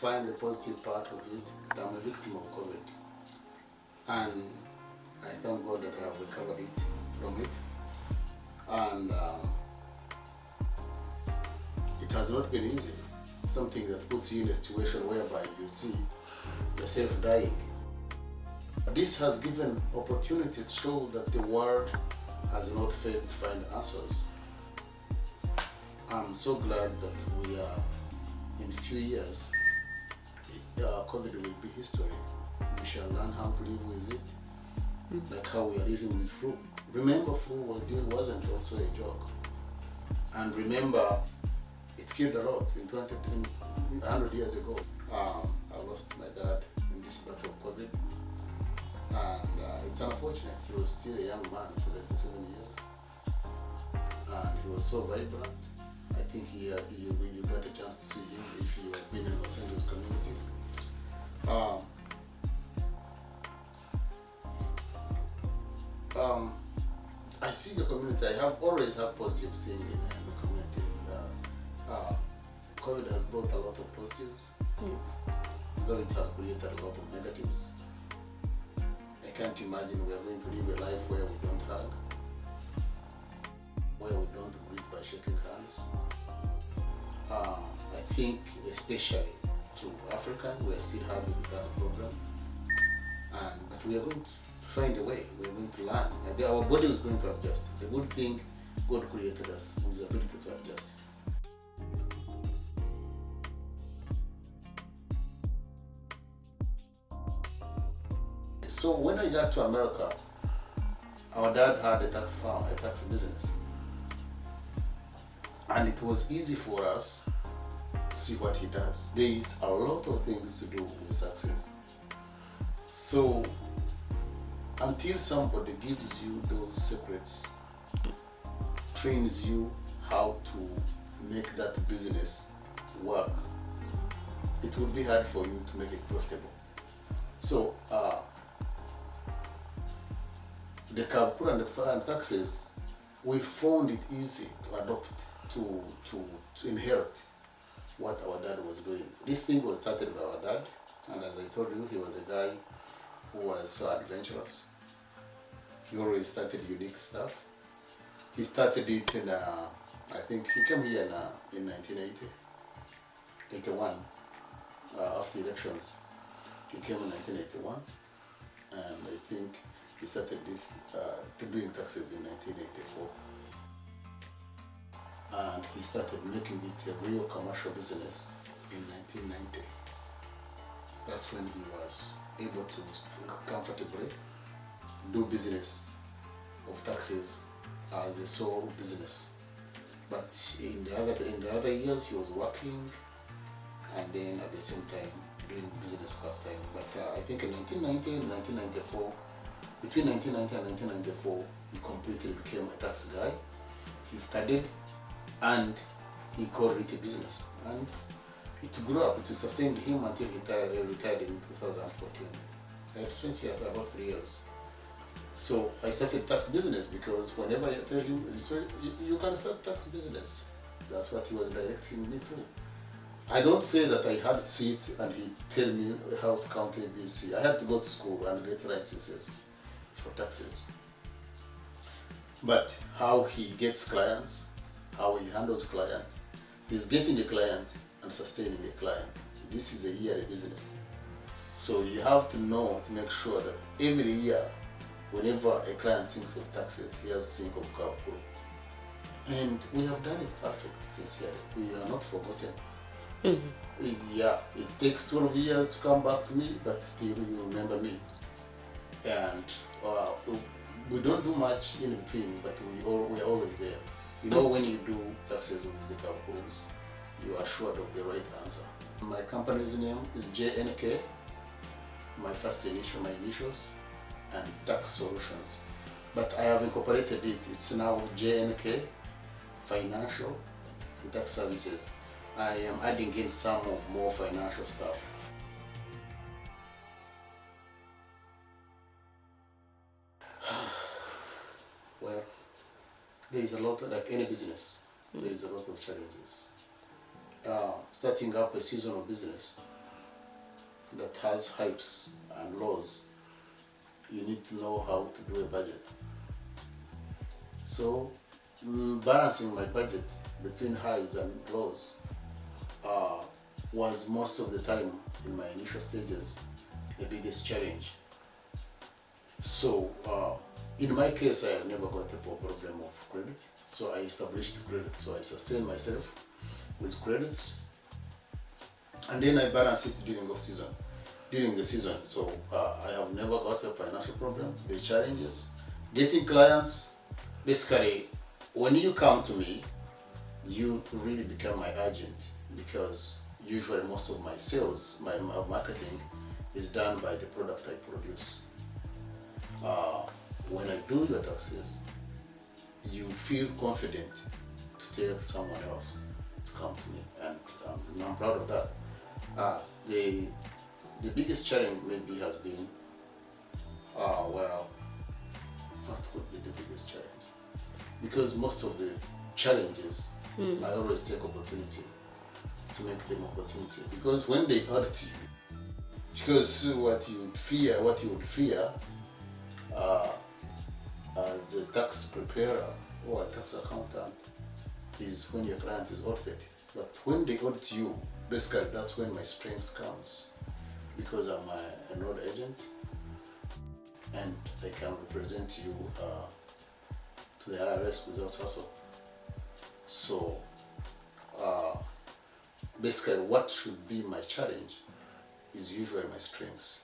find the positive part of it. I'm a victim of COVID, and I thank God that I have recovered it from it. And it has not been easy. Something that puts you in a situation whereby you see yourself dying. This has given opportunity to show that the world has not failed to find answers. I'm so glad that we are, in a few years, COVID will be history. We shall learn how to live with it, like how we are living with flu. Remember, flu wasn't also a joke. And remember, it killed a lot in 100 years ago. I lost my dad in this battle of COVID. And it's unfortunate. He was still a young man, 77 years. And he was so vibrant. I think you got a chance to see him if you have been in Los Angeles community. I see the community. I always have positive things in the community. COVID has brought a lot of positives, though it has created a lot of negatives. I can't imagine we are going to live a life where we don't hug, where we don't greet by shaking hands. I think especially to Africans, we are still having that problem, but we are going to find a way. We are going to learn. Our body is going to adjust. The good thing, God created us with the ability to adjust. So when I got to America, our dad had a tax farm, a tax business. And it was easy for us to see what he does. There is a lot of things to do with taxes. So until somebody gives you those secrets, trains you how to make that business work, it will be hard for you to make it profitable. So the Kabukuru and taxes, we found it easy to adopt, to inherit what our dad was doing. This thing was started by our dad, and as I told you, he was a guy who was so adventurous. He always started unique stuff. He started it in, I think he came here in 1980, 81, after elections. He came in 1981, and I think he started this doing taxes in 1984. And he started making it a real commercial business in 1990. That's when he was able to comfortably do business of taxes as a sole business. But in the other years he was working, and then at the same time doing business part-time. But I think in 1990 and 1994, between 1990 and 1994, he completely became a tax guy. He studied and he called it a business. And it grew up, it sustained him until he retired in 2014. I had 20 years, about 3 years. So I started tax business because whenever I tell him, so you can start tax business. That's what he was directing me to. I don't say that I had to sit and he tell me how to count ABC. I had to go to school and get licenses for taxes. But how he gets clients, how he handles clients, is getting a client and sustaining a client. This is a yearly business. So you have to know, to make sure that every year, whenever a client thinks of taxes, he has to think of Kabukuru. And we have done it perfect, sincerely. We are not forgotten. It takes 12 years to come back to me, but still you remember me. And we don't do much in between, but we are always there. You know, when you do taxes with the Kabukurus, you are sure of the right answer. My company's name is JNK, my initials, and Tax Solutions. But I have incorporated it. It's now JNK Financial and Tax Services. I am adding in some more financial stuff. Well, there is a lot, like any business, there is a lot of challenges. Starting up a seasonal business that has hypes and lows, you need to know how to do a budget. So balancing my budget between highs and lows was most of the time in my initial stages the biggest challenge. So in my case, I have never got a problem of credit. So I established credit. So I sustained myself with credits, and then I balance it during the season. So I have never got a financial problem. The challenges, getting clients, basically, when you come to me, you really become my agent, because usually most of my sales, my marketing is done by the product I produce. When I do your taxes, you feel confident to tell someone else to come to me, and I'm proud of that. The biggest challenge maybe has been, well, what could be the biggest challenge? Because most of the challenges, I always take opportunity to make them opportunity. Because when they hurt you, because what you would fear as a tax preparer or a tax accountant is when your client is audited. But when they audit you, basically that's when my strength comes, because I'm an enrolled agent and I can represent you to the IRS without hassle. So basically what should be my challenge is usually my strengths.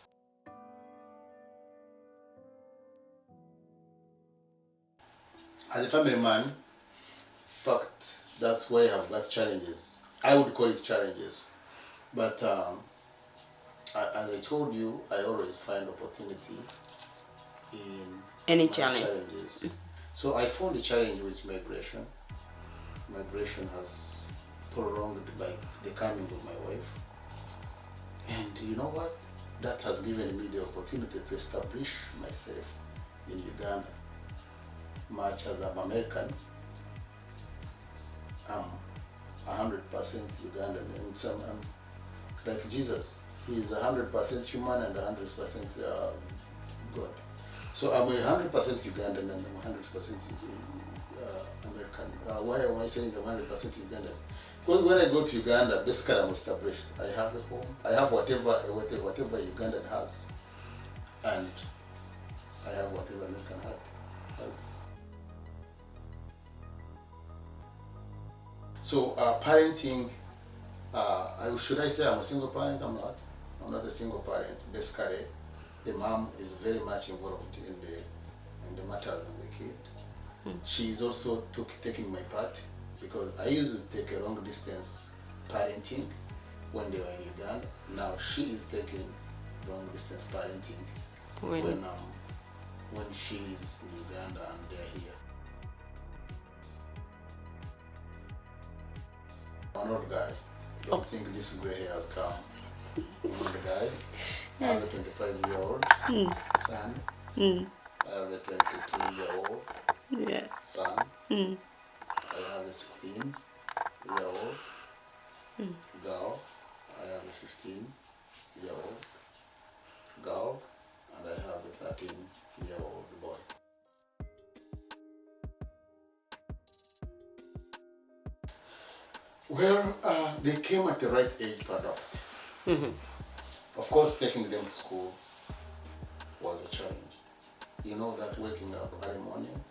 As a family man, fact, that's why I've got challenges. I would call it challenges. But as I told you, I always find opportunity in any my challenges. So I found a challenge with migration. Migration has prolonged by the coming of my wife. And you know what? That has given me the opportunity to establish myself in Uganda. Much as I'm American, I'm 100% Ugandan, and I'm like Jesus. He is 100% human and 100% God. So I'm 100% Ugandan and I'm 100% American. Why am I saying I'm 100% Ugandan? Because when I go to Uganda, basically I'm established. I have a home. I have whatever Ugandan has, and I have whatever American has. So parenting, should I say I'm a single parent? I'm not. I'm not a single parent. Basically, the mom is very much involved in the matters of the kid. She is also taking my part, because I used to take a long distance parenting when they were in Uganda. Now she is taking long distance parenting when she is in Uganda and they're here. An old guy. I don't think this gray hair has come. An old guy. I have a 25-year-old son. I have a 22-year-old son. I have a 16-year-old girl. I have a 15-year-old girl. And I have a 13-year-old boy. Well, they came at the right age to adopt. Of course, taking them to school was a challenge. You know that waking up early morning,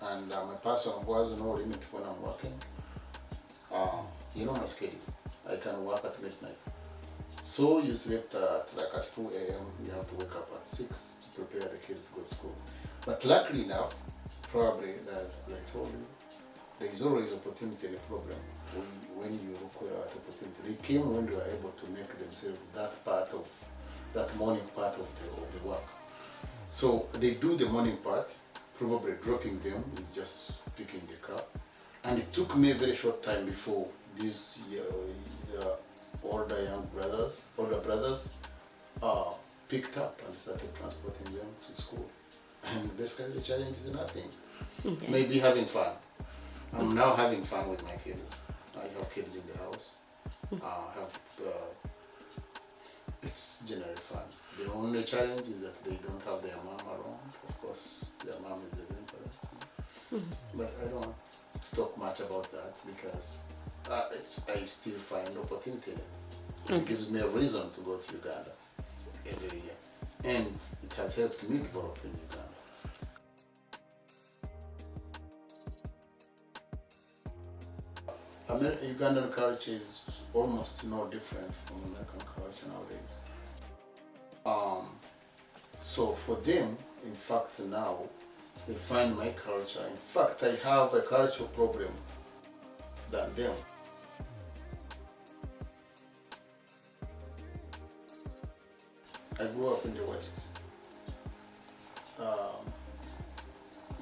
and I'm a person who has no limit when I'm working. You know my schedule. I can work at midnight. So you slept at 2 a.m., you have to wake up at 6 to prepare the kids to go to school. But luckily enough, probably, as I told you, there is always opportunity in the program. When you require that opportunity, they came when they were able to make themselves that morning part of the work. So they do the morning part, probably dropping them with just picking the car. And it took me a very short time before these older brothers picked up and started transporting them to school. And basically the challenge is nothing. Okay. Maybe having fun. I'm now having fun with my kids. I have kids in the house. I have It's generally fun. The only challenge is that they don't have their mom around. Of course, their mom is a very important thing. But I don't talk much about that because I still find opportunity in it. It gives me a reason to go to Uganda every year. And it has helped me develop in Uganda. Ugandan culture is almost no different from American culture nowadays. So for them, in fact, now they find my culture. In fact, I have a cultural problem than them. I grew up in the West.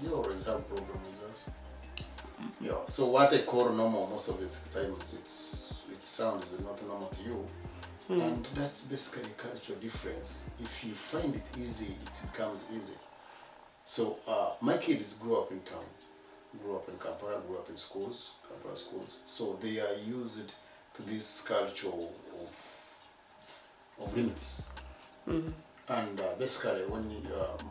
You always have problems with us. Yeah. So what I call normal most of the times it sounds not normal to you. And that's basically cultural difference. If you find it easy, it becomes easy. So my kids grew up in town, grew up in Kampala, grew up in Kampala schools. So they are used to this culture of limits. And basically, when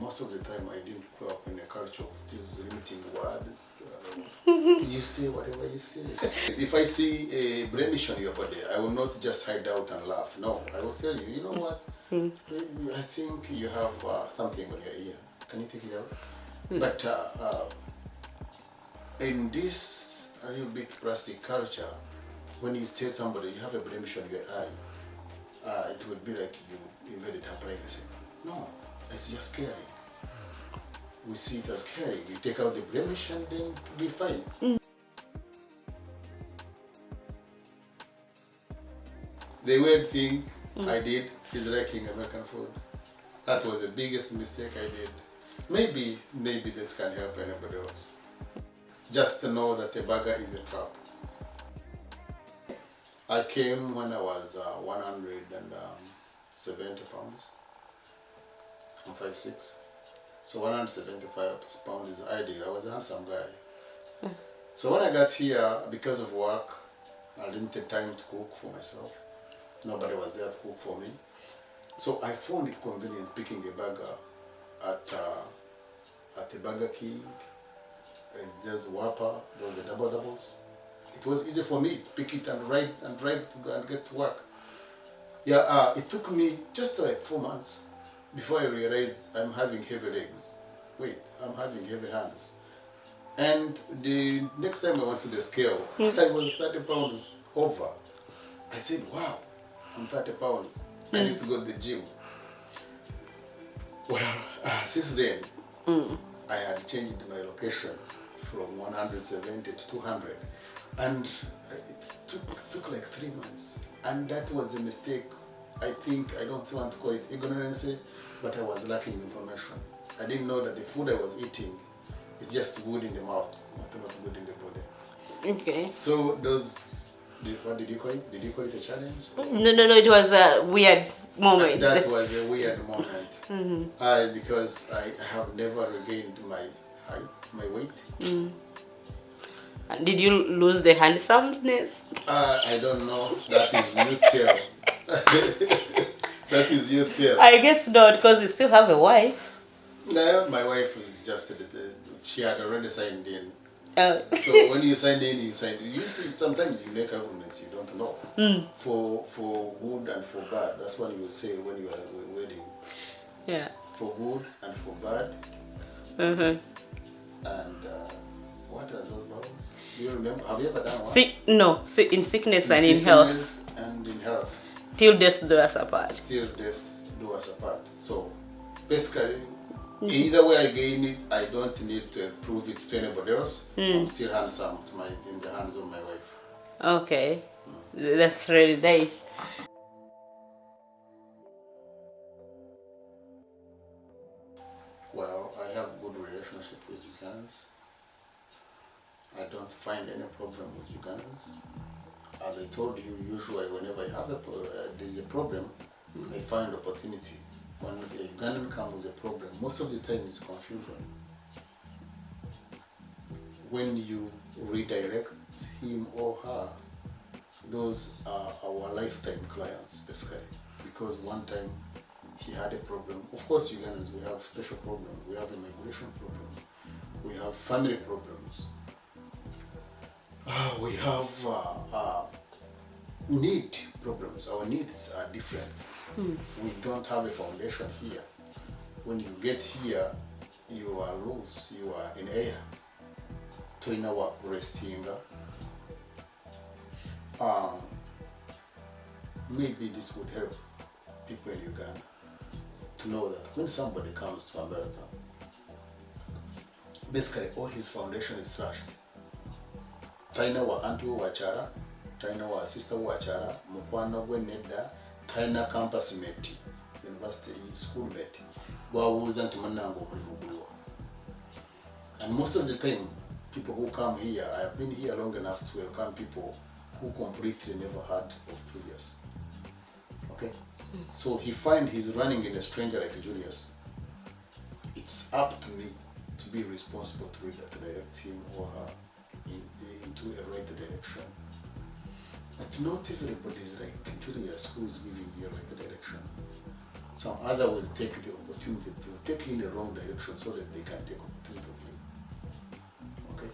most of the time I didn't grow up in a culture of these limiting words. You say whatever you say. If I see a blemish on your body, I will not just hide out and laugh. No, I will tell you, you know what? I think you have something on your ear. Can you take it out? But in this a little bit plastic culture, when you tell somebody you have a blemish on your eye, it would be like you invaded her privacy. No, it's just caring. We see it as caring. We take out the blemish and then we fine. The weird thing I did is liking American food. That was the biggest mistake I did. Maybe this can help anybody else. Just to know that a burger is a trap. I came when I was 170 pounds. I'm 5'6". So 175 pounds is ideal. I was a handsome guy. So when I got here, because of work, I limited time to cook for myself. Nobody was there to cook for me. So I found it convenient picking a burger at a Burger King. There's Whopper, those are double doubles. It was easy for me to pick it and ride and drive to go and get to work. Yeah, it took me just like 4 months before I realized I'm having heavy legs. Wait, I'm having heavy hands. And the next time I went to the scale, I was 30 pounds over. I said, wow, I'm 30 pounds. I need to go to the gym. Well, since then, I had changed my location from 170 to 200. And it took like 3 months. And that was a mistake. I think, I don't want to call it ignorance, but I was lacking information. I didn't know that the food I was eating is just good in the mouth, not good in the body. Okay. So those, what did you call it? Did you call it a challenge? No, it was a weird moment. That was a weird moment. Because I have never regained my height, my weight. Did you lose the handsomeness? I don't know. That is youth tale. That is youth tale. I guess not, because you still have a wife. No, my wife is just, she had already signed in. So when you sign in, you sign. You see, sometimes you make arguments you don't know. For good and for bad. That's what you say when you are wedding. Yeah. For good and for bad. And what are those vowels? Do you remember? Have you ever done one? No. In sickness and in health. And in health. Till death do us apart. Till death do us apart. So basically, either way I gain it, I don't need to prove it to anybody else. I'm still handsome in the hands of my wife. Okay. That's really nice. Well, I have good relationship with Ugandans. I don't find any problem with Ugandans. As I told you, usually whenever I have there's a problem, I find opportunity. When a Ugandan comes with a problem, most of the time it's confusion. When you redirect him or her, those are our lifetime clients, basically, because one time he had a problem. Of course, Ugandans, we have special problems. We have immigration problem. We have family problems. We have need problems. Our needs are different. We don't have a foundation here. When you get here, you are loose. You are in air. Toina wa restinga. Maybe this would help people in Uganda to know that when somebody comes to America, basically all his foundation is trashed. Taina wa auntie wa chara, taina wa sister wa chara, mukwana gwe nedda, taina campus mate, university school mate. Bawuza nti munango omulimu guliwa. And most of the time, people who come here, I have been here long enough to welcome people who completely never heard of Julius. Okay? So he find he's running in a stranger like Julius. It's up to me to be responsible to direct him or her into a right direction. But not everybody is like Julius who is giving you a right direction. Some other will take the opportunity to take in the wrong direction so that they can take opportunity of you. Okay?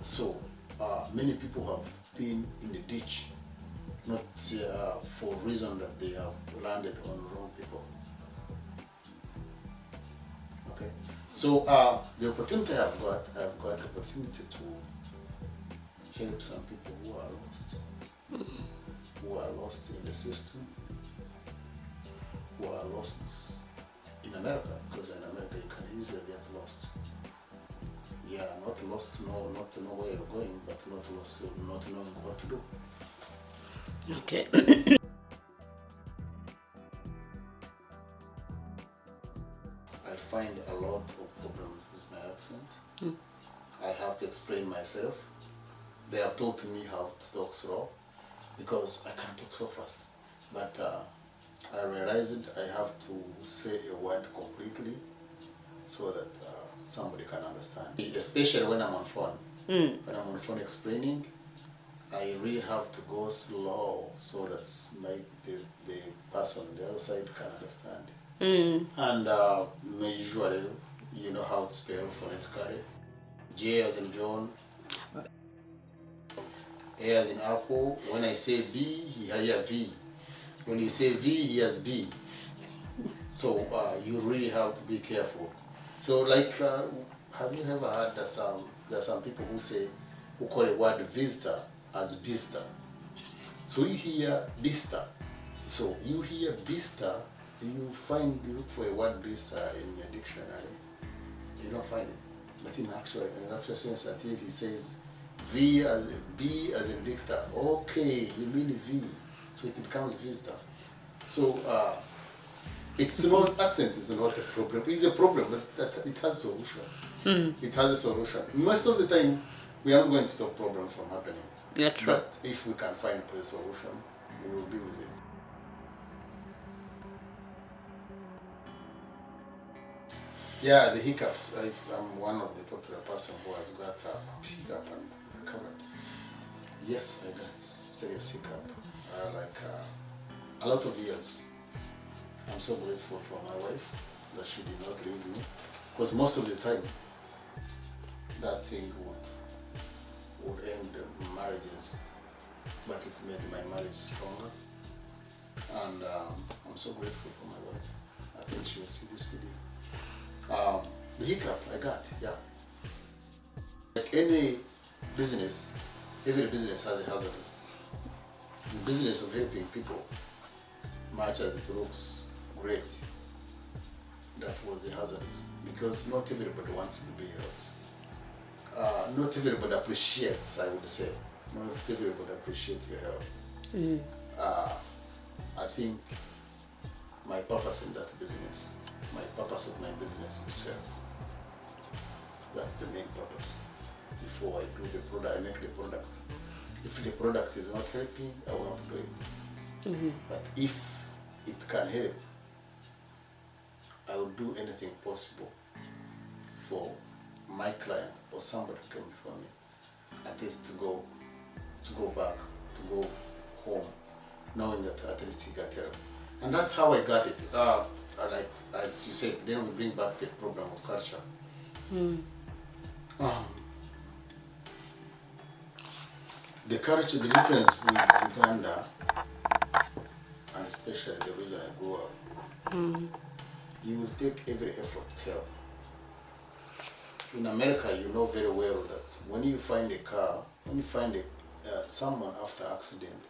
So many people have been in the ditch, not for reason that they have landed on wrong people. Okay, so the opportunity I've got the opportunity to help some people who are lost in the system, who are lost in America, because in America you can easily get lost. Yeah, not lost to know, not to know where you're going, but not lost to not knowing what to do. Okay. I find a lot of problems with my accent. I have to explain myself. They have taught me how to talk slow because I can't talk so fast. But I realized I have to say a word completely so that somebody can understand. Especially when I'm on phone. When I'm on phone explaining, I really have to go slow so that the person on the other side can understand. And usually, you know how to spell phonetically. J as in John, A as in apple. When I say B, he hears V. When you say V, he has B. So you really have to be careful. So like, have you ever heard that there are some people who call a word visitor as bista? So you hear bista. So you hear bista, you look for a word bista in a dictionary. You don't find it. But in actual sense, until he says B as in Victor. Okay, you mean V. So it becomes visitor. So it's not, accent is not a problem. It's a problem, but it has a solution. It has a solution. Most of the time, we are not going to stop problems from happening. Yeah, true. But if we can find a solution, we will be with it. Yeah, the hiccups. I'm one of the popular person who has got a hiccup and recovered. Yes, I got serious hiccup. A lot of years. I'm so grateful for my wife that she did not leave me, because most of the time that thing would end marriages, but it made my marriage stronger. And I'm so grateful for my wife. I think she will see this video. The hiccup I got, yeah. Like any business, every business has a hazards. The business of helping people, much as it looks great, that was the hazards. Because not everybody wants to be helped. Not everybody appreciates, I would say. Not everybody appreciates your help. I think my purpose in that business, my purpose of my business is to help. That's the main purpose. Before I do the product, I make the product. If the product is not helping, I will not do it. But if it can help, I will do anything possible for my client or somebody who came before me, at least to go back, to go home knowing that at least he got help. And that's how I got it. Like as you said, then we bring back the problem of culture. The culture, the difference with Uganda, and especially the region I grew up, you will take every effort to help. In America, you know very well that when you find a car, when you find someone after accident,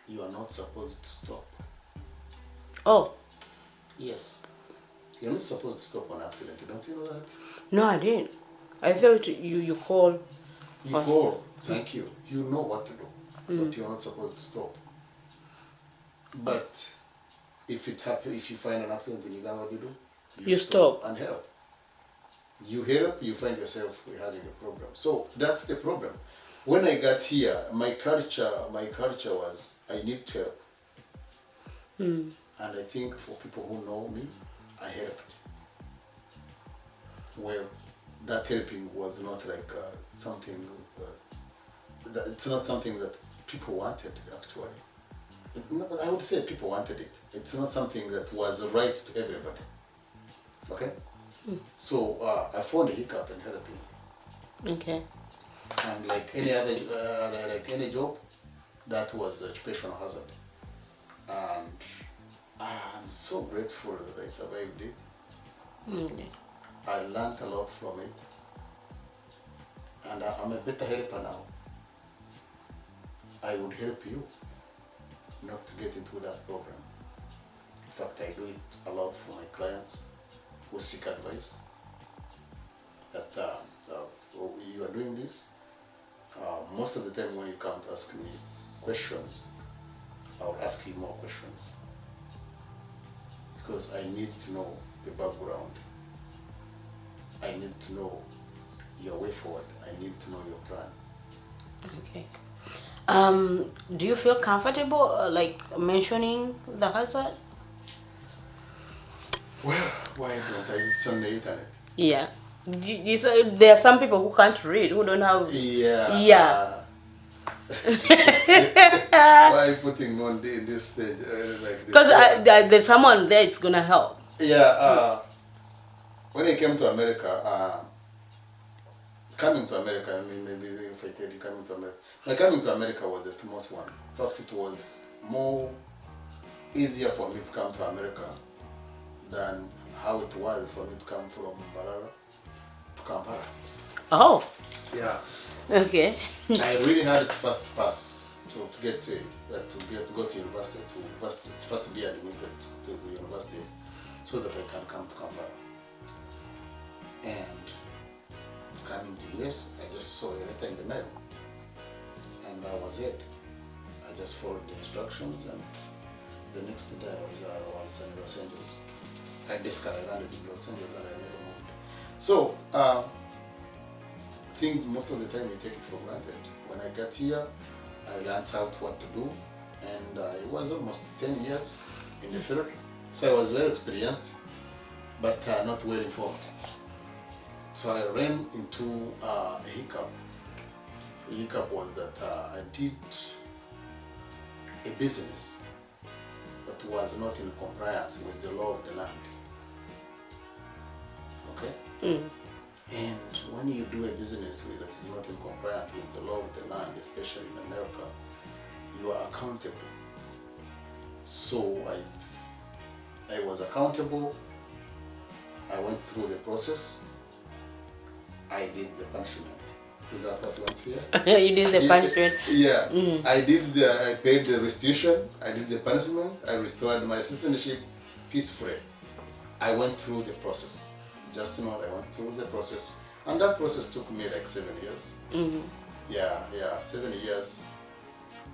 you are not supposed to stop. Oh. Yes. You're not supposed to stop on accident. Don't you know that? No, I didn't. I thought you call. You call. Thank you. You know what to do. But you're not supposed to stop. But if it happens, if you find an accident in Uganda, what do you do? You stop. And help. You help, you find yourself having a problem. So that's the problem. When I got here, my culture was I need to help. And I think for people who know me, I helped. Well, that helping was not like something, it's not something that people wanted actually. I would say people wanted it. It's not something that was right to everybody. Okay? So I found a hiccup in helping. Okay. And like any other, like any job, that was an occupational hazard. And I'm so grateful that I survived it. Okay. I learned a lot from it. And I'm a better helper now. I would help you not to get into that problem. In fact, I do it a lot for my clients who seek advice. That you are doing this. Most of the time when you come to ask me questions, I will ask you more questions. Because I need to know the background. I need to know your way forward. I need to know your plan. Okay. Do you feel comfortable like mentioning the hazard? Well, why don't I? It's on the internet. Yeah. You said there are some people who can't read, who don't have. Yeah. Yeah. Why are you putting on this stage? Like Because there's someone there, it's gonna help. Yeah. When I came to America, coming to America, I mean, maybe if I tell you coming to America, my coming to America was the most one. In fact, it was more easier for me to come to America than how it was for me to come from Mbarara to Kampala. Oh. Yeah. Okay. I really had to first pass to get to go to university, first to be admitted to the university, so that I can come to Kampala. And coming to US, I just saw a letter in the mail, and that was it. I just followed the instructions, and the next day I was in Los Angeles. I basically landed in Los Angeles, and I never moved. So things most of the time we take it for granted. When I got here, I learned out what to do, and it was almost 10 years in the field. So I was very experienced, but not well informed. So I ran into a hiccup. The hiccup was that I did a business but was not in compliance with the law of the land. Okay? And when you do a business that is not in compliance with the law of the land, especially in America, you are accountable. So I was accountable. I went through the process. I did the punishment. Is that what you want to hear? You did the punishment. Yeah. I paid the restitution. I did the punishment. I restored my citizenship peacefully. I went through the process. Just know I went through the process. And that process took me like 7 years. Yeah, 7 years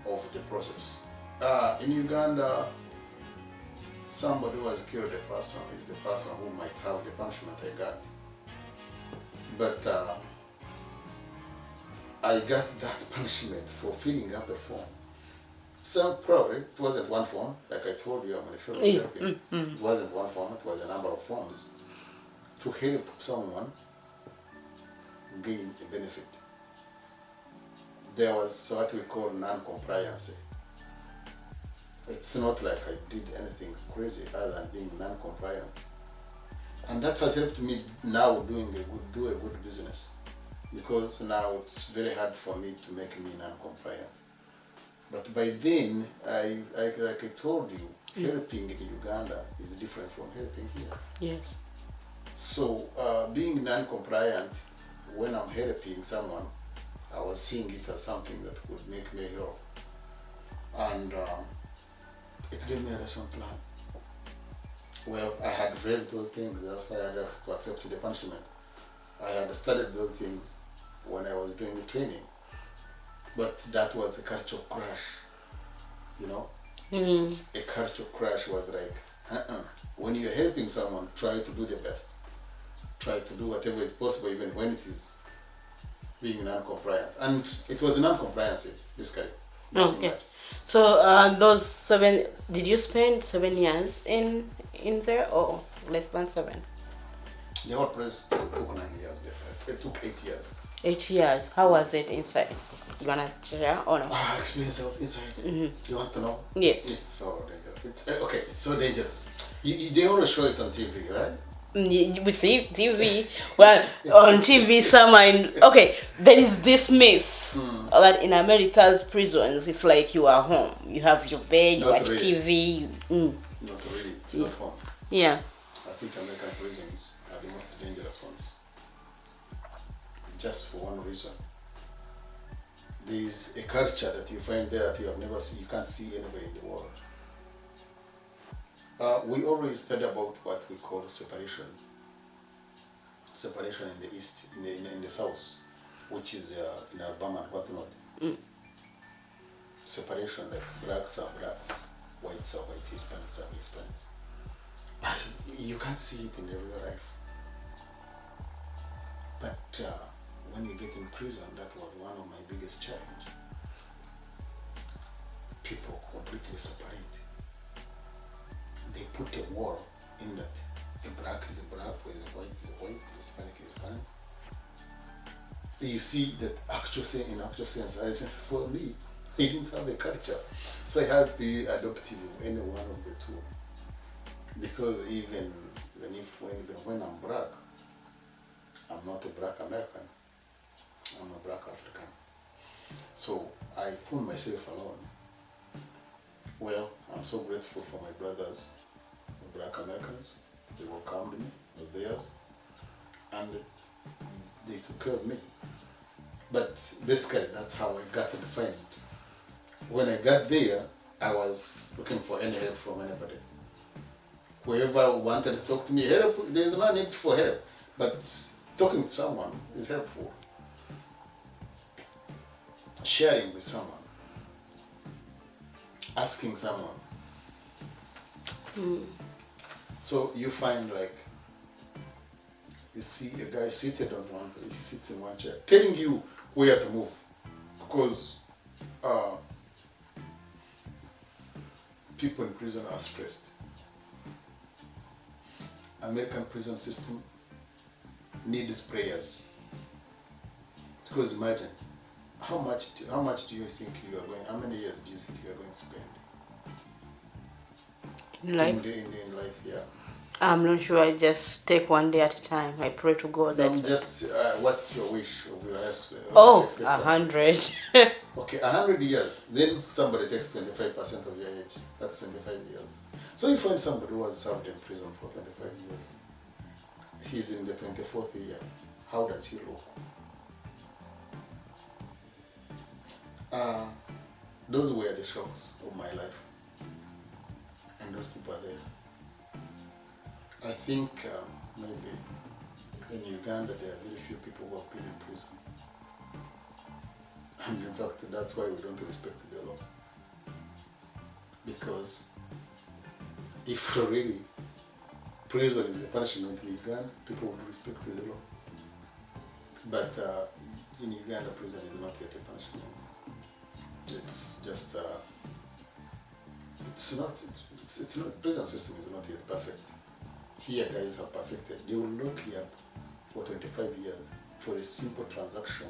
of the process. In Uganda, somebody who has killed a person is the person who might have the punishment I got. But I got that punishment for filling up a form. So probably it wasn't one form, like I told you, I'm in the field of helping. It wasn't one form, it was a number of forms to help someone gain a benefit. There was what we call non-compliance. It's not like I did anything crazy other than being non-compliant. And that has helped me now do a good business, because now it's very hard for me to make me non-compliant. But by then, like I told you, helping in Uganda is different from helping here. Yes. So being non-compliant, when I'm helping someone, I was seeing it as something that would make me help. And it gave me a lesson plan. Well, I had read those things, that's why I had to accept the punishment. I had studied those things when I was doing the training. But that was a culture crash, you know? A culture crash was like, when you're helping someone, try to do the best. Try to do whatever is possible, even when it is being non-compliant. And it was a non-compliance, basically. Okay. So those 7, did you spend 7 years in there, or less than 7? The whole process took 9 years, basically. It took 8 years. 8 years. How was it inside? You gonna share or no? Experience out inside. You want to know? Yes. It's so dangerous. It's so dangerous. They always show it on TV, right? We see TV. Well, on TV, okay, there is this myth that in America's prisons, it's like you are home. You have your bed, you watch TV. Not really. It's not home. Yeah. I think American prisons are the most dangerous ones. Just for one reason. There is a culture that you find there that you have never seen, you can't see anywhere in the world. We always study about what we call separation. Separation in the east, in the south, which is in Alabama and whatnot. Separation, like blacks are blacks, whites are white, Hispanics are Hispanics. You can't see it in the real life. But when you get in prison, that was one of my biggest challenge. People completely separate. They put a wall in that a black is a black, a white is a white, a Hispanic is Hispanic. You see that in actual sense, for me, I didn't have a culture. So I had to be adoptive of any one of the two. Because even when I'm black, I'm not a black American. I'm a black African. So I found myself alone. Well, I'm so grateful for my brothers, the black Americans. They welcomed me as theirs, and they took care of me. But basically, that's how I got defined. When I got there, I was looking for any help from anybody. Whoever wanted to talk to me, help, there's no need for help, but talking to someone is helpful. Sharing with someone, asking someone. So you find like, you see a guy seated on one place, he sits in one chair, telling you where to move, because people in prison are stressed. American prison system needs prayers, because imagine how much do you think you are going? How many years do you think you are going to spend in life? In life, yeah. I'm not sure. I just take one day at a time. I pray to God that. Just what's your wish of your life? 100. Okay, 100 years. Then somebody takes 25% of your age. That's 25 years. So you find somebody who has served in prison for 25 years. He's in the 24th year. How does he look? Those were the shocks of my life. And those people are there. I think maybe in Uganda there are very few people who have been in prison. And in fact, that's why we don't respect the law. Because if really prison is a punishment in Uganda, people would respect the law. But in Uganda, prison is not yet a punishment. It's just, it's not, prison system is not yet perfect. Here guys have perfected. They will lock you up for 25 years for a simple transaction.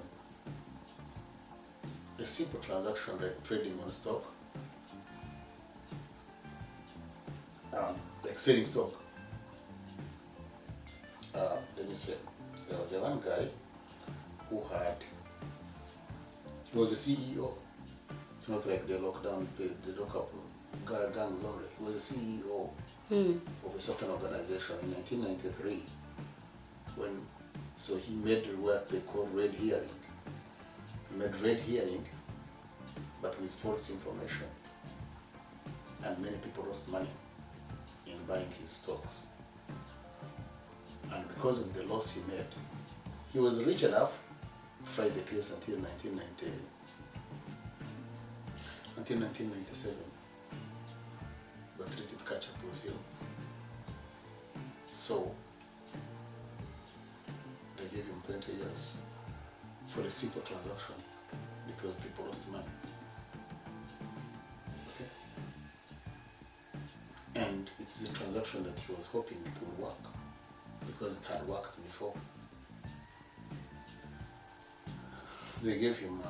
A simple transaction like trading on stock. like selling stock. Let me say, there was one guy who he was a CEO. It's not like they lock down, they lock up gangs only. He was a CEO of a certain organization in 1993. So he made what they call red hearing. He made red hearing, but with false information. And many people lost money in buying his stocks. And because of the loss he made, he was rich enough to fight the case until 1997. But it did catch up with him. So they gave him 20 years for a simple transaction because people lost money. Okay? And it's a transaction that he was hoping it would work because it had worked before. They gave him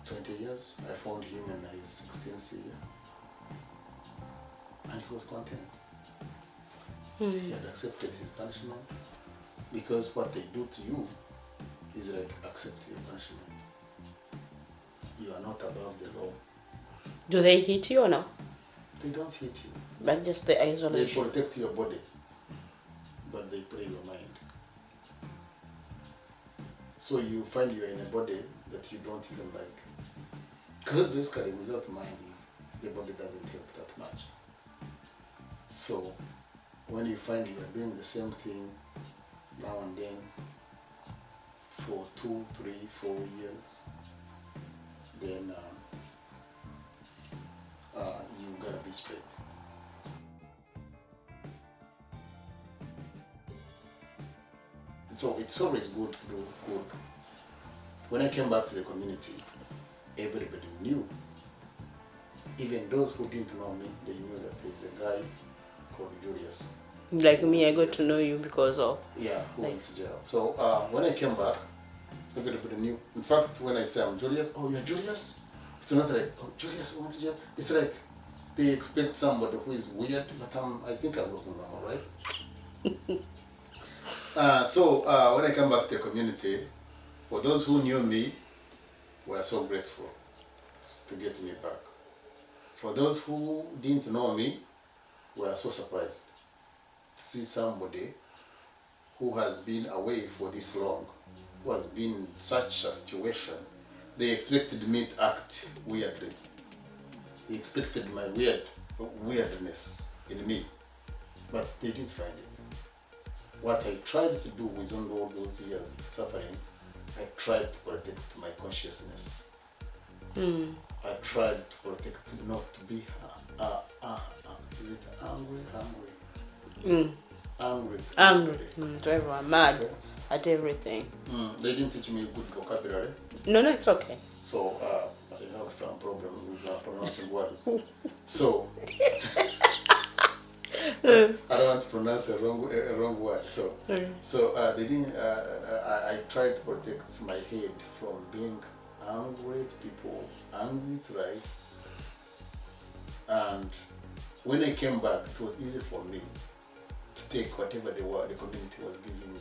20 years. I found him in his 16th year. And he was content. He had accepted his punishment because what they do to you is like accept your punishment. You are not above the law. Do they hit you or no? They don't hit you. But just the They isolation. protect your body, but they prey your mind. So you find you are in a body that you don't even like. Because basically without mind, the body doesn't help that much. So when you find you are doing the same thing now and then for 2, 3, 4 years, then you gotta be straight. So it's always good to do good. When I came back to the community, everybody knew. Even those who didn't know me, they knew that there's a guy called Julius. Like me, I got to know you because of... Yeah, who went to jail. So when I came back, everybody knew. In fact, when I say I'm Julius, oh, you're Julius? It's not like, oh, Julius went to jail. It's like they expect somebody who is weird, but I think I'm looking normal, right? So when I come back to the community, for those who knew me, were so grateful to get me back. For those who didn't know me, were so surprised to see somebody who has been away for this long, who has been in such a situation. They expected me to act weirdly. They expected my weirdness in me, but they didn't find it. What I tried to do within all those years of suffering, I tried to protect my consciousness. I tried to protect not to be, is it angry? Angry to everybody. To everyone, mad Okay. at everything. They didn't teach me good vocabulary, No, it's okay. so I have some problem with pronouncing words. So I don't want to pronounce a wrong word. So they didn't. I tried to protect my head from being angry at people, angry to life. And when I came back, it was easy for me to take whatever the community was giving me.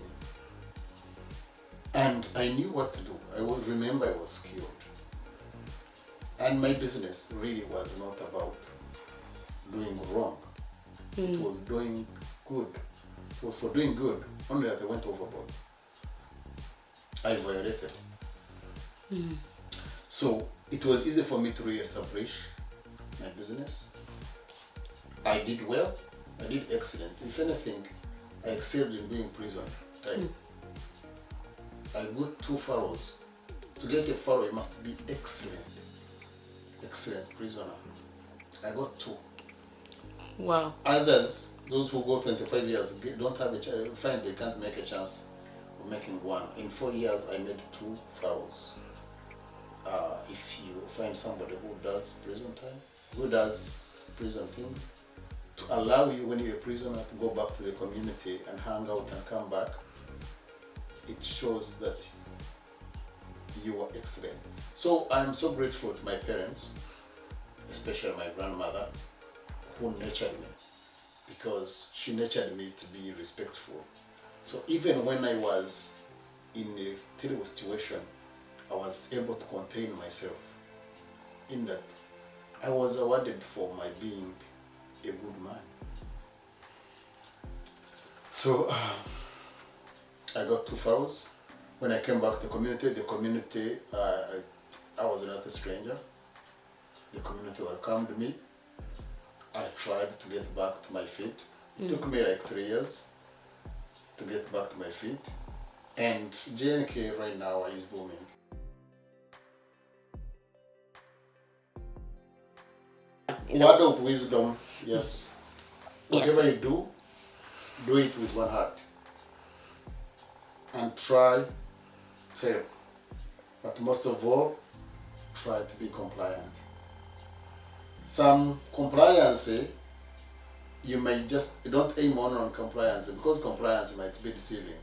And I knew what to do. Remember I was skilled. And my business really was not about doing wrong. It was doing good. It was for doing good, only that I went overboard. I violated. So it was easy for me to re-establish my business. I did well. I did excellent. If anything, I excelled in doing prison time. I got 2 furloughs. To get a furlough, you must be excellent prisoner. I got 2. Wow. Others, those who go 25 years, don't have a chance, find they can't make a chance of making 1. In 4 years, I made 2 furloughs. If you find somebody who does prison time, who does prison things, to allow you when you're a prisoner to go back to the community and hang out and come back, it shows that you are excellent. So I'm so grateful to my parents, especially my grandmother, who nurtured me, because she nurtured me to be respectful. So even when I was in a terrible situation, I was able to contain myself in that I was awarded for my being a good man. So I got 2 furrows. When I came back to the community, I was not a stranger. The community welcomed me. I tried to get back to my feet. It took me like 3 years to get back to my feet. And JNK right now is booming. Word of wisdom, yes. Whatever you do it with one heart. And try to help. But most of all, try to be compliant. Some compliance, you might just don't aim on compliance because compliance might be deceiving.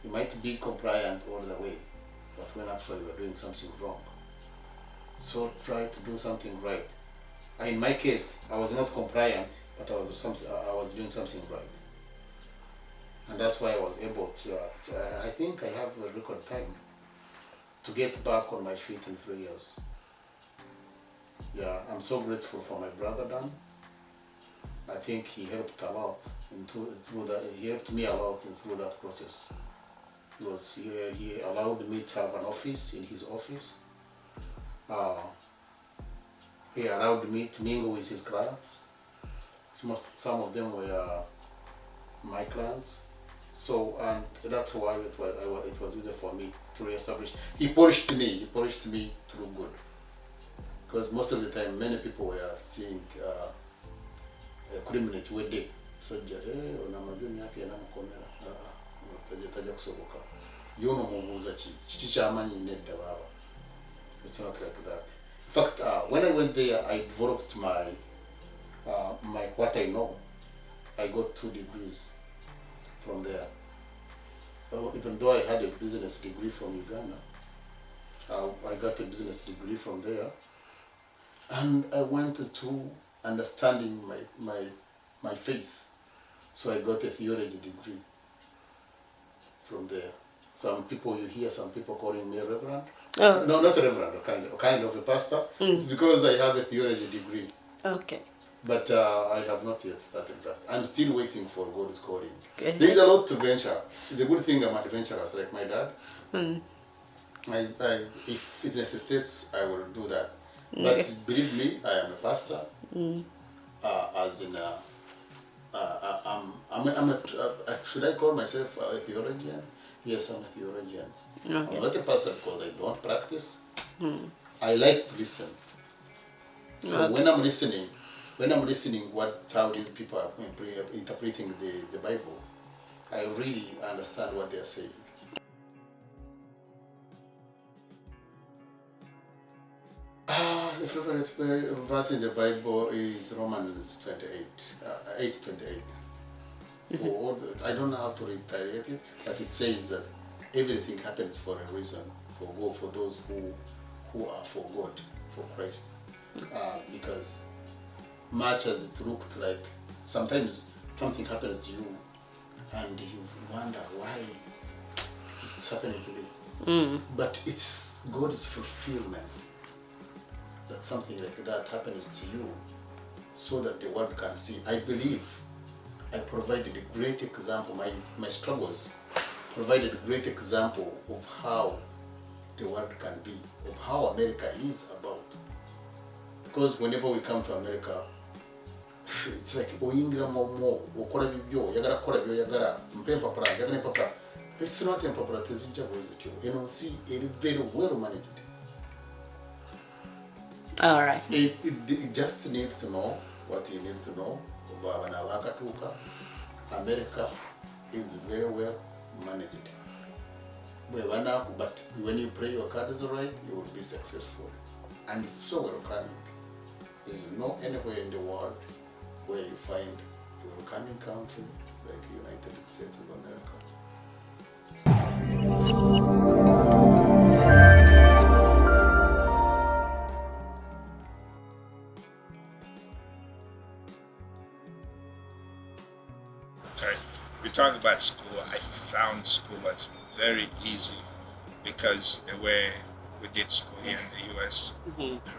You might be compliant all the way, but when actually you are doing something wrong. So try to do something right. In my case, I was not compliant, but I was doing something right. And that's why I was able to, I think I have a record time to get back on my feet in 3 years. Yeah, I'm so grateful for my brother Dan. I think he helped a lot through that. He helped me a lot through that process. He allowed me to have an office in his office. He allowed me to mingle with his clients. Some of them were my clients. So, and that's why it was easy for me to reestablish. He polished me through good. Because most of the time, many people were seeing a criminal with day. So, onamazemi yake yanamukomera. Tajja kusoboka. Yono mubuuza kiki kyamanyi nedda baba. It's not like that. In fact, when I went there, I developed my what I know. I got 2 degrees from there. Even though I had a business degree from Uganda, I got a business degree from there. And I went to understanding my faith. So I got a theology degree from there. Some people you hear some people calling me a reverend. Oh. No, not a reverend, a kind of a pastor. It's because I have a theology degree. Okay. But I have not yet started that. I'm still waiting for God's calling. Okay. There is a lot to venture. See, the good thing I'm adventurous, like my dad. If it necessitates, I will do that. But believe me, I am a pastor. As in, should I call myself a theologian? Yes, I'm a theologian. Okay. I'm not a pastor because I don't practice. I like to listen. So when I'm listening, how these people are interpreting the Bible, I really understand what they are saying. The favorite verse in the Bible is Romans 8:28. For all I don't know how to reiterate it, but it says that everything happens for a reason, for those who are for God, for Christ. Because much as it looked like sometimes something happens to you and you wonder why is this happening to me. But it's God's fulfillment that something like that happens to you so that the world can see. I believe I provided a great example, my struggles provided a great example of how the world can be, of how America is about. Because whenever we come to America, it's like oyingira momo okola bibyo yagala kola byo yagala mpempapula yagala mpapula. It's not empapula tezijja bwezityo. See, it's very well managed. All right. It just need to know what you need to know. America is very well managed. But when you pray your cards right, you will be successful. And it's so welcoming. There's no anywhere in the world where you find a welcoming country like the United States of America. easy because the way we did school here in the US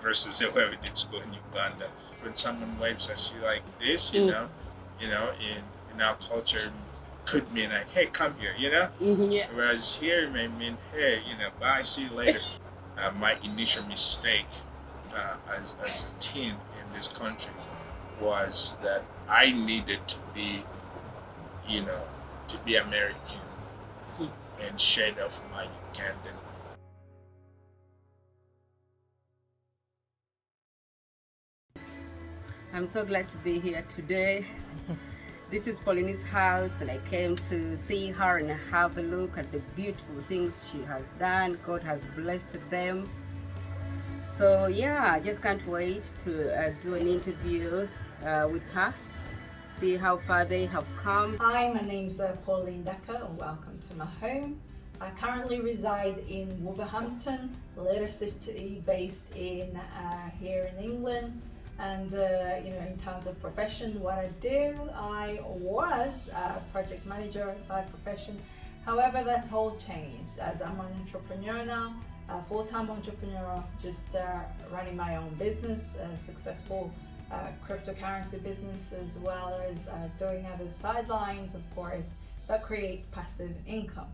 versus the way we did school in Uganda. When someone waves at you like this, you know, in our culture could mean like, hey, come here, you know? Yeah. Whereas here it may mean, hey, you know, bye, see you later. My initial mistake as a teen in this country was that I needed to be, you know, to be American and shed off my Ugandan. I'm so glad to be here today. This is Pauline's house, and I came to see her and have a look at the beautiful things she has done. God has blessed them. So yeah, I just can't wait to do an interview with her, see how far they have come. Hi, my name's Pauline Decker, and welcome to my home. I currently reside in Wolverhampton, a little city based in here in England. And you know, in terms of profession, what I do, I was a project manager by profession. However, that's all changed as I'm an entrepreneur now, a full-time entrepreneur, just running my own business, a successful cryptocurrency business, as well as doing other sidelines, of course, that create passive income.